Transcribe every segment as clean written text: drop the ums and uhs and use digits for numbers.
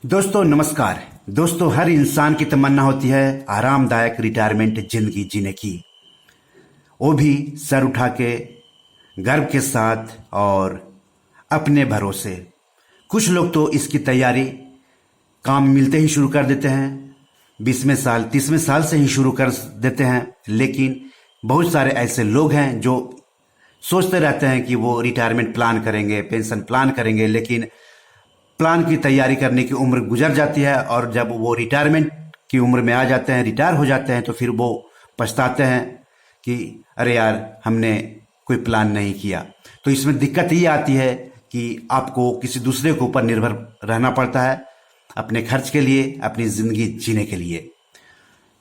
दोस्तों नमस्कार। दोस्तों हर इंसान की तमन्ना होती है आरामदायक रिटायरमेंट जिंदगी जीने की, वो भी सर उठा के, गर्व के साथ और अपने भरोसे। कुछ लोग तो इसकी तैयारी काम मिलते ही शुरू कर देते हैं, 20वें साल 30वें साल से ही शुरू कर देते हैं। लेकिन बहुत सारे ऐसे लोग हैं जो सोचते रहते हैं कि वो रिटायरमेंट प्लान करेंगे, पेंशन प्लान करेंगे, लेकिन प्लान की तैयारी करने की उम्र गुजर जाती है और जब वो रिटायरमेंट की उम्र में आ जाते हैं, रिटायर हो जाते हैं, तो फिर वो पछताते हैं कि अरे यार हमने कोई प्लान नहीं किया। तो इसमें दिक्कत ये आती है कि आपको किसी दूसरे के ऊपर निर्भर रहना पड़ता है अपने खर्च के लिए, अपनी ज़िंदगी जीने के लिए।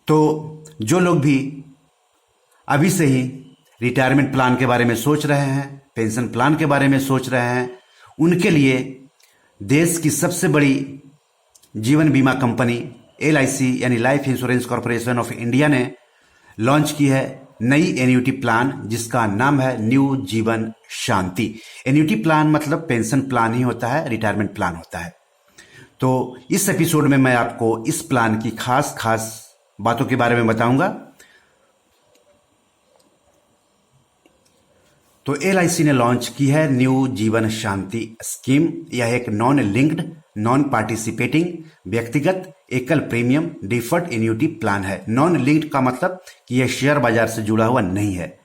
तो जो लोग भी अभी से ही रिटायरमेंट प्लान के बारे में सोच रहे हैं, पेंशन प्लान के बारे में सोच रहे हैं, उनके लिए देश की सबसे बड़ी जीवन बीमा कंपनी LIC यानी life insurance corporation of India ने लॉन्च की है नई एन्युटी प्लान, जिसका नाम है न्यू जीवन शांति। एन्युटी प्लान मतलब पेंशन प्लान ही होता है, रिटायरमेंट प्लान होता है। तो इस एपिसोड में मैं आपको इस प्लान की खास खास बातों के बारे में बताऊंगा। तो LIC ने लॉन्च की है न्यू जीवन शांति स्कीम। यह एक नॉन लिंक्ड, नॉन पार्टिसिपेटिंग, व्यक्तिगत एकल प्रीमियम डिफर्ड एन्युटी प्लान है। नॉन लिंक्ड का मतलब कि यह शेयर बाजार से जुड़ा हुआ नहीं है,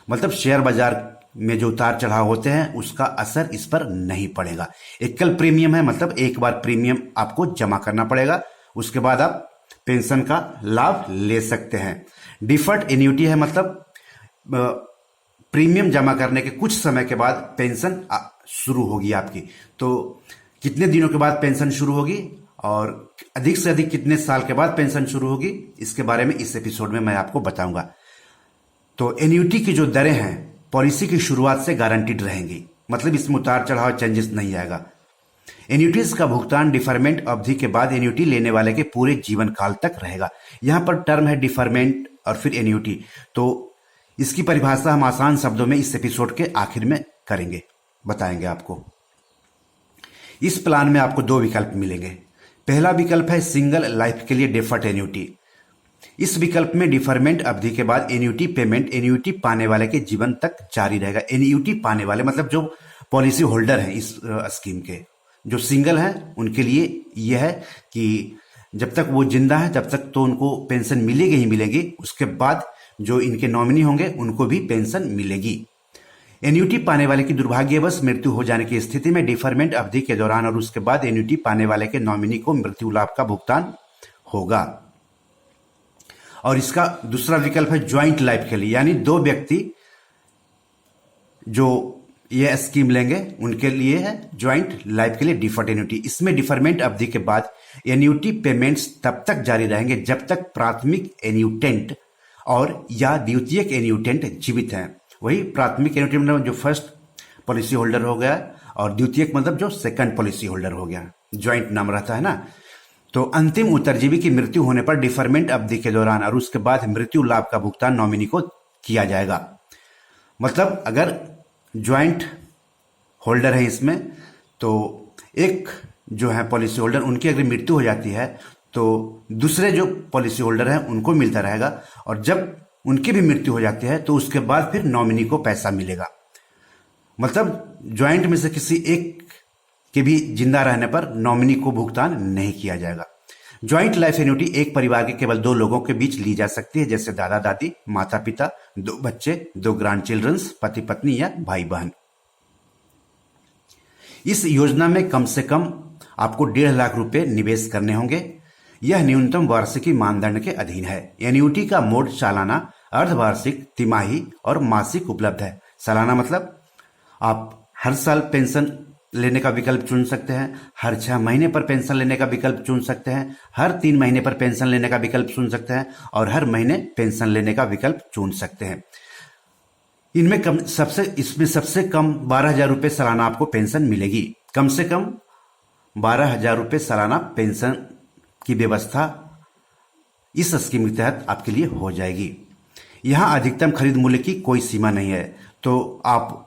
मतलब शेयर बाजार में जो उतार चढ़ाव होते हैं उसका असर इस पर नहीं पड़ेगा। एकल प्रीमियम है, मतलब एक बार प्रीमियम आपको जमा करना पड़ेगा, उसके बाद आप पेंशन का लाभ ले सकते हैं। डिफर्ड एन्युटी है, मतलब प्रीमियम जमा करने के कुछ समय के बाद पेंशन शुरू होगी आपकी। तो कितने दिनों के बाद पेंशन शुरू होगी और अधिक से अधिक कितने साल के बाद पेंशन शुरू होगी, इसके बारे में इस एपिसोड में मैं आपको बताऊंगा। तो एन्युटी की जो दरें हैं पॉलिसी की शुरुआत से गारंटीड रहेंगी, मतलब इसमें उतार चढ़ाव चेंजेस नहीं आएगा। एन्युटीज का भुगतान डिफरमेंट अवधि के बाद एन्युटी लेने वाले के पूरे जीवन काल तक रहेगा। यहां पर टर्म है डिफरमेंट और फिर एन्युटी, तो इसकी परिभाषा हम आसान शब्दों में इस एपिसोड के आखिर में करेंगे, बताएंगे आपको। इस प्लान में आपको 2 विकल्प मिलेंगे। पहला विकल्प है सिंगल लाइफ के लिए डिफर्ड एन्युटी। इस विकल्प में डिफरमेंट अवधि के बाद एन्युटी पेमेंट एन्युटी पाने वाले के जीवन तक जारी रहेगा। एन्युटी पाने वाले मतलब जो पॉलिसी होल्डर हैं इस स्कीम के, जो सिंगल हैं उनके लिए यह है कि जब तक वो जिंदा है तब तक तो उनको पेंशन मिलेगी ही मिलेगी, उसके बाद जो इनके नॉमिनी होंगे उनको भी पेंशन मिलेगी। एन्युटी पाने वाले की दुर्भाग्यवश मृत्यु हो जाने की स्थिति में डिफरमेंट अवधि के दौरान और उसके बाद एन्युटी पाने वाले के नॉमिनी को मृत्यु लाभ का भुगतान होगा। और इसका दूसरा विकल्प है ज्वाइंट लाइफ के लिए, यानी 2 व्यक्ति जो ये स्कीम लेंगे उनके लिए है ज्वाइंट लाइफ के लिए डिफर्ड एन्युटी। इसमें डिफरमेंट अवधि के बाद एन्युटी पेमेंट्स तब तक जारी रहेंगे जब तक प्राथमिक एन्युटेंट और या द्वितीयक एन्युटेंट जीवित हैं। वही प्राथमिक एन्युटेंट मतलब जो फर्स्ट पॉलिसी होल्डर हो गया, और द्वितीयक मतलब जो सेकंड पॉलिसी होल्डर हो गया, ज्वाइंट नाम रहता है ना। तो अंतिम उत्तरजीवी की मृत्यु होने पर डिफरमेंट अवधि के दौरान और उसके बाद मृत्यु लाभ का भुगतान नॉमिनी को किया जाएगा। मतलब अगर ज्वाइंट होल्डर है इसमें, तो एक जो है पॉलिसी होल्डर, उनकी अगर मृत्यु हो जाती है तो दूसरे जो पॉलिसी होल्डर हैं उनको मिलता रहेगा, और जब उनकी भी मृत्यु हो जाती है तो उसके बाद फिर नॉमिनी को पैसा मिलेगा। मतलब ज्वाइंट में से किसी एक के भी जिंदा रहने पर नॉमिनी को भुगतान नहीं किया जाएगा। ज्वाइंट लाइफ एन्युटी एक परिवार के केवल 2 लोगों के बीच ली जा सकती है, जैसे दादा दादी, माता पिता, 2 बच्चे, 2 ग्रैंड चिल्ड्रंस, पति पत्नी या भाई बहन। इस योजना में कम से कम आपको 1.5 लाख रुपए निवेश करने होंगे। यह न्यूनतम वार्षिकी मानदंड के अधीन है। एन्युटी का मोड सालाना, अर्धवार्षिक, तिमाही और मासिक उपलब्ध है। सालाना मतलब आप हर साल पेंशन लेने का विकल्प चुन सकते हैं, हर 6 महीने पर पेंशन लेने का विकल्प चुन सकते हैं, हर 3 महीने पर पेंशन लेने का विकल्प चुन सकते हैं, और हर महीने पेंशन लेने का विकल्प चुन सकते हैं। इसमें सबसे कम 12,000 रुपये सालाना आपको पेंशन मिलेगी। कम से कम 12,000 रुपये सालाना पेंशन की व्यवस्था इस स्कीम के तहत आपके लिए हो जाएगी। यहां अधिकतम खरीद मूल्य की कोई सीमा नहीं है, तो आप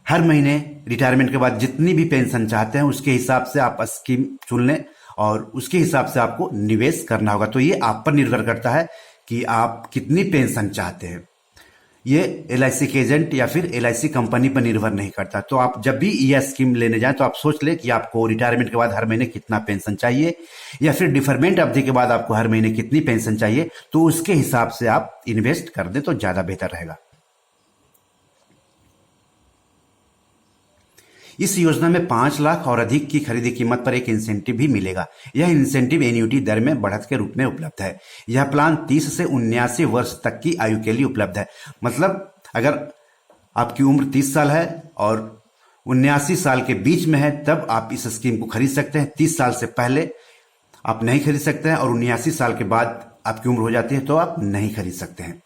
हर महीने रिटायरमेंट के बाद जितनी भी पेंशन चाहते हैं उसके हिसाब से आप स्कीम चुन लें और उसके हिसाब से आपको निवेश करना होगा। तो ये आप पर निर्भर करता है कि आप कितनी पेंशन चाहते हैं। ये एलआईसी के एजेंट या फिर एलआईसी कंपनी पर निर्भर नहीं करता। तो आप जब भी यह स्कीम लेने जाएं तो आप सोच लें कि आपको रिटायरमेंट के बाद हर महीने कितना पेंशन चाहिए, या फिर डिफरमेंट अवधि के बाद आपको हर महीने कितनी पेंशन चाहिए। तो उसके हिसाब से आप इन्वेस्ट कर दें तो ज्यादा बेहतर रहेगा। इस योजना में 5 लाख और अधिक की खरीदी कीमत पर एक इंसेंटिव भी मिलेगा। यह इंसेंटिव एन्युटी दर में बढ़त के रूप में उपलब्ध है। यह प्लान 30 से 79 वर्ष तक की आयु के लिए उपलब्ध है। मतलब अगर आपकी उम्र 30 साल है और 79 साल के बीच में है तब आप इस स्कीम को खरीद सकते हैं। 30 साल से पहले आप नहीं खरीद सकते हैं और 79 साल के बाद आपकी उम्र हो जाती है तो आप नहीं खरीद सकते हैं।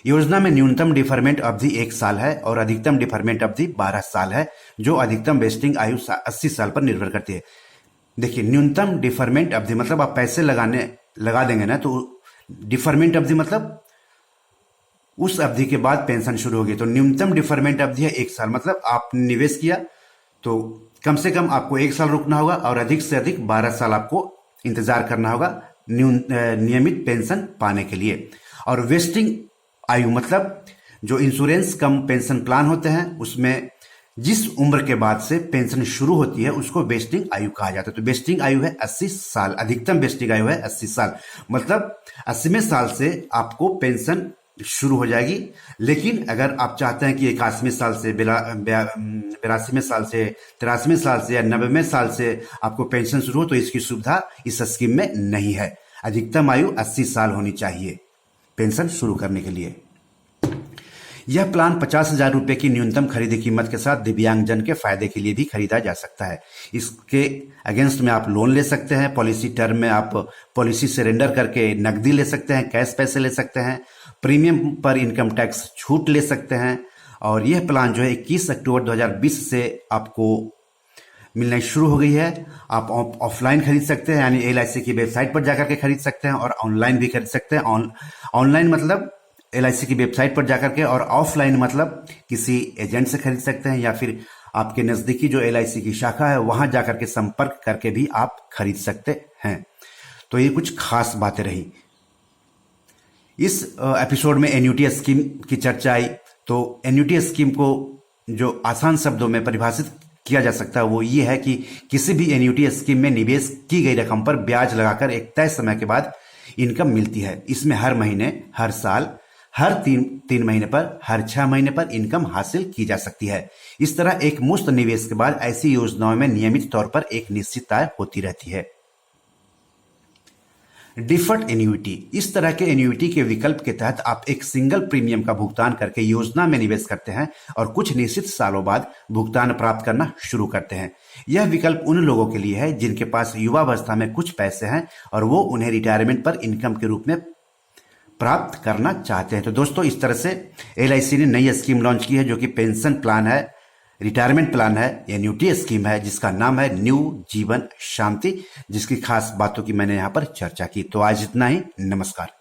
योजना में न्यूनतम डिफरमेंट अवधि 1 साल है और अधिकतम डिफरमेंट अवधि 12 साल है, जो अधिकतम वेस्टिंग आयु 80 साल पर निर्भर करती है। देखिए, न्यूनतम डिफरमेंट अवधि मतलब आप पैसे लगा देंगे ना, तो डिफरमेंट अवधि मतलब उस अवधि के बाद पेंशन शुरू होगी। तो न्यूनतम डिफरमेंट अवधि है 1 साल। मतलब आप निवेश किया तो कम से कम आपको 1 साल रुकना होगा और अधिक से अधिक 12 साल आपको इंतजार करना होगा नियमित पेंशन पाने के लिए। और वेस्टिंग आयु मतलब जो इंश्योरेंस कम पेंशन प्लान होते हैं उसमें जिस उम्र के बाद से पेंशन शुरू होती है उसको वेस्टिंग आयु कहा जाता है। तो वेस्टिंग आयु है 80 साल, अधिकतम वेस्टिंग आयु है 80 साल। मतलब 80वें साल से आपको पेंशन शुरू हो जाएगी। लेकिन अगर आप चाहते हैं कि 81वें साल से 82वें साल से 83वें साल से या 90वें साल से आपको पेंशन शुरू हो तो इसकी सुविधा इस स्कीम में नहीं है। अधिकतम आयु 80 साल होनी चाहिए पेंशन शुरू करने के लिए। यह प्लान 50,000 रुपए की न्यूनतम खरीदी कीमत के साथ दिव्यांगजन के फायदे के लिए भी खरीदा जा सकता है। इसके अगेंस्ट में आप लोन ले सकते हैं। पॉलिसी टर्म में आप पॉलिसी सरेंडर करके नकदी ले सकते हैं, कैश पैसे ले सकते हैं, प्रीमियम पर इनकम टैक्स छूट ले सकते हैं। और यह प्लान जो है 21 अक्टूबर 2020 से आपको मिलना शुरू हो गई है। आप ऑफलाइन खरीद सकते हैं, यानी एलआईसी की वेबसाइट पर जाकर के खरीद सकते हैं, और ऑनलाइन भी खरीद सकते हैं। ऑनलाइन मतलब एलआईसी की वेबसाइट पर जाकर के, और ऑफलाइन मतलब किसी एजेंट से खरीद सकते हैं, या फिर आपके नजदीकी जो एलआईसी की शाखा है वहां जाकर के संपर्क करके भी आप खरीद सकते हैं। तो ये कुछ खास बातें रही। इस एपिसोड में एन्युटी स्कीम की चर्चा आई। तो एन्युटी स्कीम को जो आसान शब्दों में परिभाषित किया जा सकता है वो ये है कि किसी भी एन्युटी स्कीम में निवेश की गई रकम पर ब्याज लगाकर एक तय समय के बाद इनकम मिलती है। इसमें हर महीने, हर साल, हर तीन महीने पर, हर 6 महीने पर इनकम हासिल की जा सकती है। इस तरह एक मुश्त निवेश के बाद ऐसी योजनाओं में नियमित तौर पर एक निश्चित आय होती रहती है। डिफर्ड एन्युटी, इस तरह के एन्युटी के विकल्प के तहत आप एक सिंगल प्रीमियम का भुगतान करके योजना में निवेश करते हैं और कुछ निश्चित सालों बाद भुगतान प्राप्त करना शुरू करते हैं। यह विकल्प उन लोगों के लिए है जिनके पास युवावस्था में कुछ पैसे हैं और वो उन्हें रिटायरमेंट पर इनकम के रूप में प्राप्त करना चाहते हैं। तो दोस्तों, इस तरह से एलआईसी ने नई स्कीम लॉन्च की है जो कि पेंशन प्लान है, रिटायरमेंट प्लान है, एन्युटी स्कीम है, जिसका नाम है न्यू जीवन शांति, जिसकी खास बातों की मैंने यहां पर चर्चा की। तो आज इतना ही। नमस्कार।